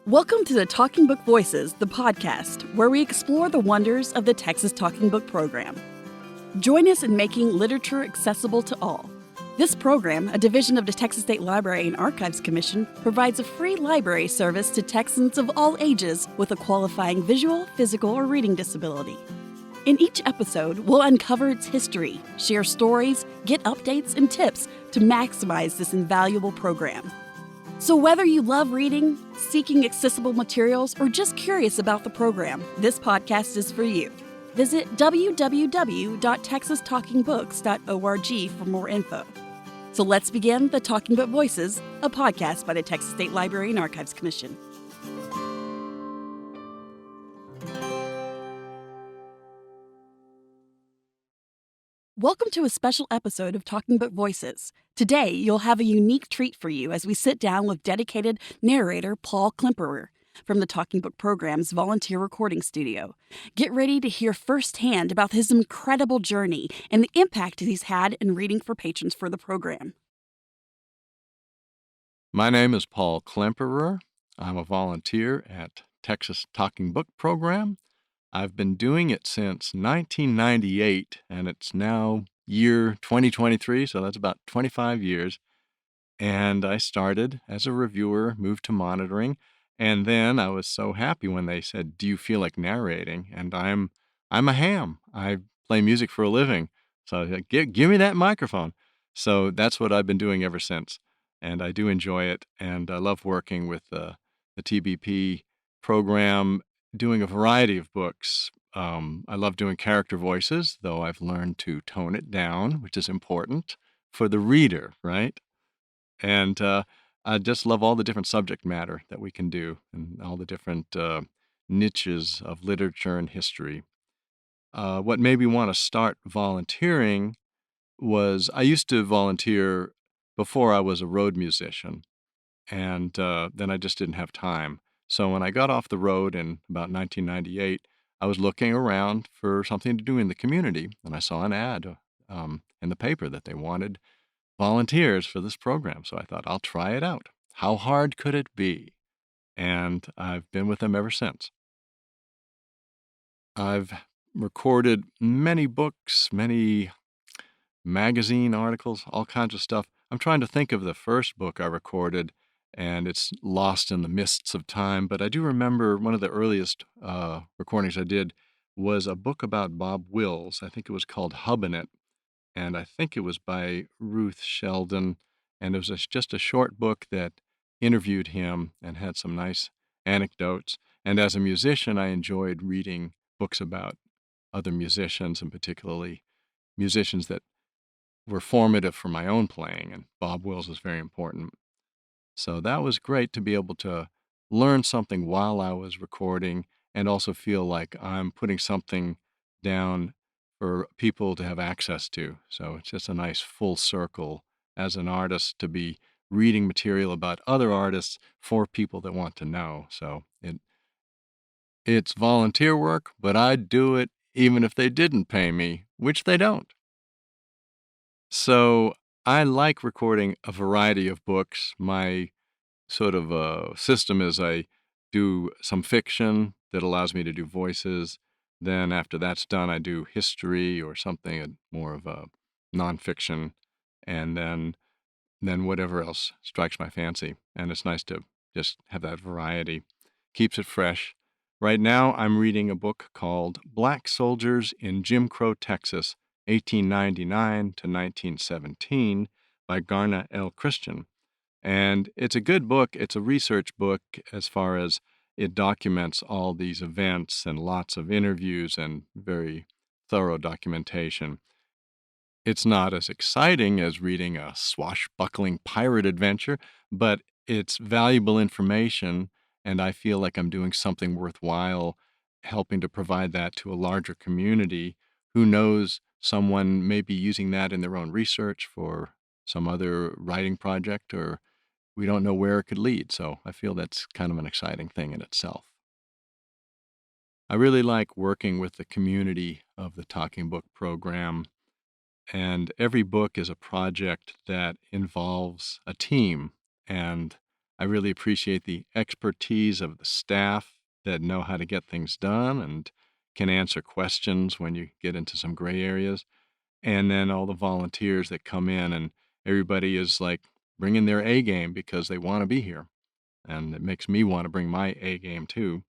Welcome to the Talking Book Voices, the podcast, where we explore the wonders of the Texas Talking Book program. Join us in making literature accessible to all. This program, a division of the Texas State Library and Archives Commission, provides a free library service to Texans of all ages with a qualifying visual, physical, or reading disability. In each episode, we'll uncover its history, share stories, get updates, and tips to maximize this invaluable program. So whether you love reading, seeking accessible materials, or just curious about the program, this podcast is for you. Visit www.texastalkingbooks.org for more info. So let's begin the Talking Book Voices, a podcast by the Texas State Library and Archives Commission. Welcome to a special episode of Talking Book Voices. Today, you'll have a unique treat for you as we sit down with dedicated narrator Paul Klemperer from the Talking Book program's volunteer recording studio. Get ready to hear firsthand about his incredible journey and the impact he's had in reading for patrons for the program. My name is Paul Klemperer. I'm a volunteer at Texas Talking Book program. I've been doing it since 1998, and it's now year 2023, so that's about 25 years. And I started as a reviewer, moved to monitoring, and then I was so happy when they said, "Do you feel like narrating?" And I'm a ham. I play music for a living, so I said, give me that microphone. So that's what I've been doing ever since, and I do enjoy it, and I love working with the TBP program, doing a variety of books. I love doing character voices, though I've learned to tone it down, which is important for the reader, right? And I just love all the different subject matter that we can do and all the different niches of literature and history. What made me want to start volunteering was I used to volunteer before I was a road musician, and then I just didn't have time. So when I got off the road in about 1998, I was looking around for something to do in the community, and I saw an ad in the paper that they wanted volunteers for this program. So I thought, I'll try it out. How hard could it be? And I've been with them ever since. I've recorded many books, many magazine articles, all kinds of stuff. I'm trying to think of the first book I recorded, and it's lost in the mists of time. But I do remember one of the earliest recordings I did was a book about Bob Wills. I think it was called Hubbin' It, and I think it was by Ruth Sheldon, and it was just a short book that interviewed him and had some nice anecdotes. And as a musician, I enjoyed reading books about other musicians, and particularly musicians that were formative for my own playing, and Bob Wills was very important. So that was great to be able to learn something while I was recording and also feel like I'm putting something down for people to have access to. So it's just a nice full circle as an artist to be reading material about other artists for people that want to know. So it's volunteer work, but I'd do it even if they didn't pay me, which they don't. So I like recording a variety of books. My sort of system is I do some fiction that allows me to do voices. Then after that's done, I do history or something more of a nonfiction, and then whatever else strikes my fancy. And it's nice to just have that variety. Keeps it fresh. Right now, I'm reading a book called Black Soldiers in Jim Crow, Texas, 1899 to 1917 by Garna L. Christian. And it's a good book. It's a research book as far as it documents all these events and lots of interviews and very thorough documentation. It's not as exciting as reading a swashbuckling pirate adventure, but it's valuable information, and I feel like I'm doing something worthwhile helping to provide that to a larger community. Who knows, someone may be using that in their own research for some other writing project, or we don't know where it could lead. So I feel that's kind of an exciting thing in itself. I really like working with the community of the Talking Book program, and every book is a project that involves a team, and I really appreciate the expertise of the staff that know how to get things done and can answer questions when you get into some gray areas. And then all the volunteers that come in, and everybody is like bringing their A game because they want to be here. And it makes me want to bring my A game too.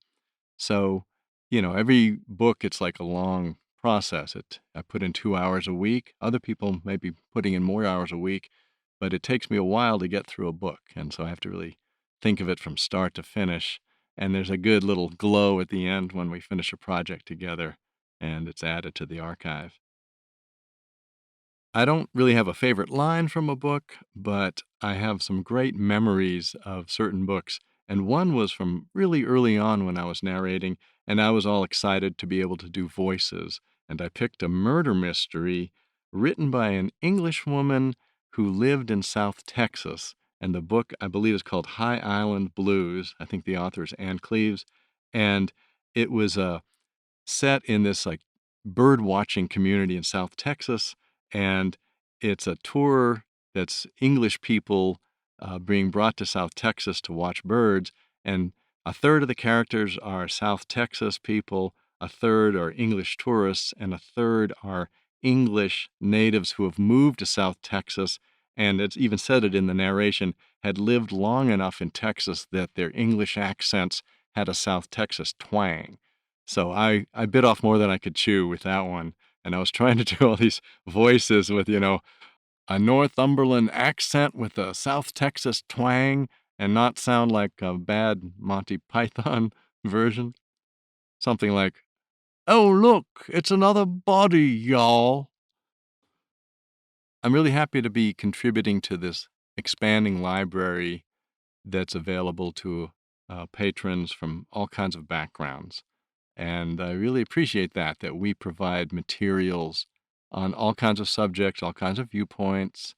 So, every book, it's like a long process. I put in 2 hours a week. Other people may be putting in more hours a week, but it takes me a while to get through a book. And so I have to really think of it from start to finish. And there's a good little glow at the end when we finish a project together and it's added to the archive. I don't really have a favorite line from a book, but I have some great memories of certain books. And one was from really early on when I was narrating, and I was all excited to be able to do voices. And I picked a murder mystery written by an English woman who lived in South Texas. And the book, I believe, is called High Island Blues. I think the author is Ann Cleeves. And it was set in this like bird watching community in South Texas, and it's a tour that's English people being brought to South Texas to watch birds, and a third of the characters are South Texas people, a third are English tourists, and a third are English natives who have moved to South Texas, and it's even said it in the narration, had lived long enough in Texas that their English accents had a South Texas twang. So I bit off more than I could chew with that one, and I was trying to do all these voices with, a Northumberland accent with a South Texas twang and not sound like a bad Monty Python version. Something like, "Oh, look, it's another body, y'all." I'm really happy to be contributing to this expanding library that's available to patrons from all kinds of backgrounds. And I really appreciate that we provide materials on all kinds of subjects, all kinds of viewpoints,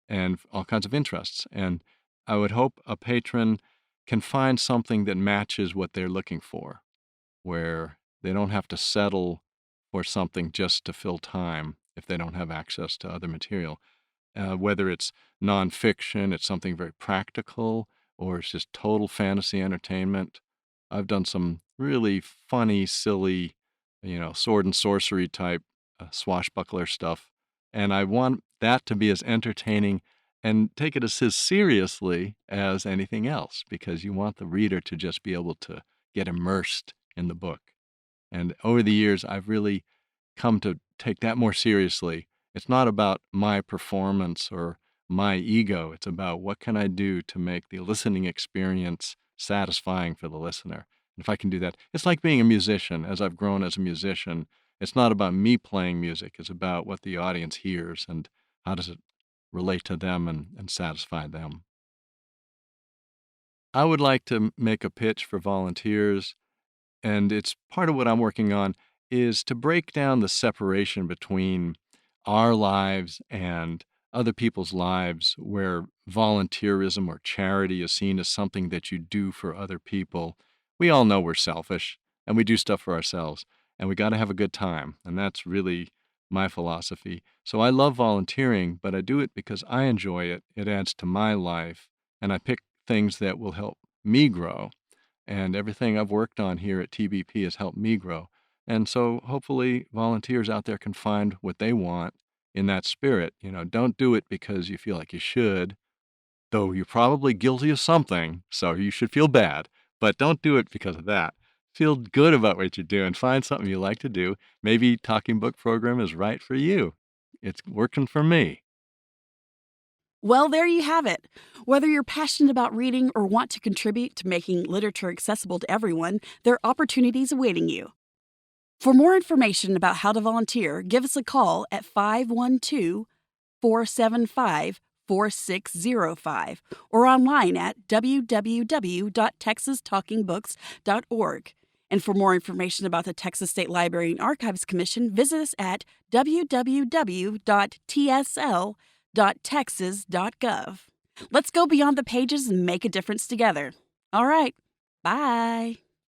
and all kinds of interests. And I would hope a patron can find something that matches what they're looking for, where they don't have to settle for something just to fill time if they don't have access to other material. Whether it's nonfiction, it's something very practical, or it's just total fantasy entertainment. I've done some really funny, silly, sword and sorcery type swashbuckler stuff. And I want that to be as entertaining and take it as seriously as anything else because you want the reader to just be able to get immersed in the book. And over the years, I've really come to take that more seriously. It's not about my performance or my ego. It's about what can I do to make the listening experience satisfying for the listener. And if I can do that, it's like being a musician. As I've grown as a musician, it's not about me playing music. It's about what the audience hears and how does it relate to them and satisfy them. I would like to make a pitch for volunteers and it's part of what I'm working on is to break down the separation between our lives and other people's lives where volunteerism or charity is seen as something that you do for other people. We all know we're selfish and we do stuff for ourselves and we got to have a good time. And that's really my philosophy. So I love volunteering, but I do it because I enjoy it. It adds to my life and I pick things that will help me grow and everything I've worked on here at TBP has helped me grow. And so hopefully volunteers out there can find what they want in that spirit. Don't do it because you feel like you should, though you're probably guilty of something, so you should feel bad. But don't do it because of that. Feel good about what you do and find something you like to do. Maybe Talking Book Program is right for you. It's working for me. Well, there you have it. Whether you're passionate about reading or want to contribute to making literature accessible to everyone, there are opportunities awaiting you. For more information about how to volunteer, give us a call at 512 475 4605 or online at www.texastalkingbooks.org. And for more information about the Texas State Library and Archives Commission, visit us at www.tsl.texas.gov. Let's go beyond the pages and make a difference together. All right, bye.